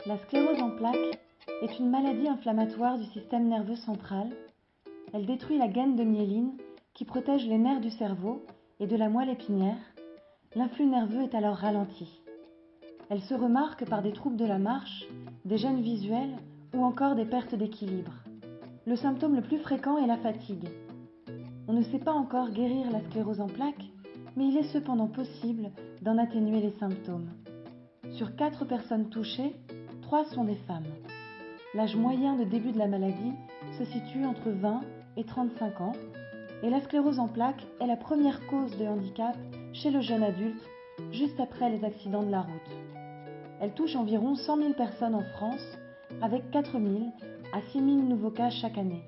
La sclérose en plaques est une maladie inflammatoire du système nerveux central. Elle détruit la gaine de myéline qui protège les nerfs du cerveau et de la moelle épinière. L'influx nerveux est alors ralenti. Elle se remarque par des troubles de la marche, des gênes visuelles ou encore des pertes d'équilibre. Le symptôme le plus fréquent est la fatigue. On ne sait pas encore guérir la sclérose en plaques, mais il est cependant possible d'en atténuer les symptômes. Sur 4 personnes touchées, 3 sont des femmes. L'âge moyen de début de la maladie se situe entre 20 et 35 ans et la sclérose en plaques est la première cause de handicap chez le jeune adulte, juste après les accidents de la route. Elle touche environ 100 000 personnes en France, avec 4 000 à 6 000 nouveaux cas chaque année.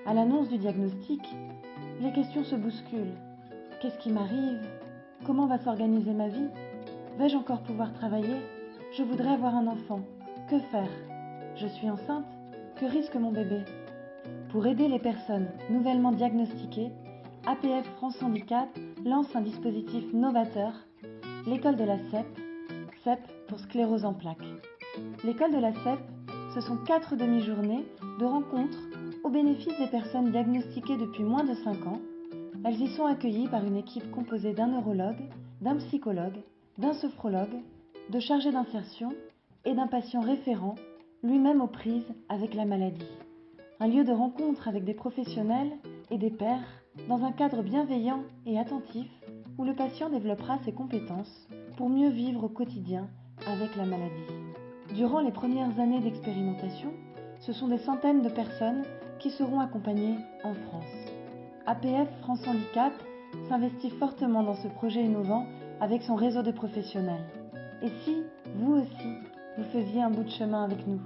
À l'annonce du diagnostic, les questions se bousculent. Qu'est-ce qui m'arrive? Comment va s'organiser ma vie? Vais-je encore pouvoir travailler? Je voudrais avoir un enfant. Que faire? Je suis enceinte? Que risque mon bébé? Pour aider les personnes nouvellement diagnostiquées, APF France Handicap lance un dispositif novateur, l'école de la CEP, CEP pour sclérose en plaques. L'école de la CEP, ce sont 4 demi-journées de rencontres au bénéfice des personnes diagnostiquées depuis moins de 5 ans. Elles y sont accueillies par une équipe composée d'un neurologue, d'un psychologue, d'un sophrologue, de chargés d'insertion et d'un patient référent, lui-même aux prises avec la maladie. Un lieu de rencontre avec des professionnels et des pairs, dans un cadre bienveillant et attentif où le patient développera ses compétences pour mieux vivre au quotidien avec la maladie. Durant les premières années d'expérimentation, ce sont des centaines de personnes qui seront accompagnées en France. APF France Handicap s'investit fortement dans ce projet innovant avec son réseau de professionnels. Et si, vous aussi, vous faisiez un bout de chemin avec nous ?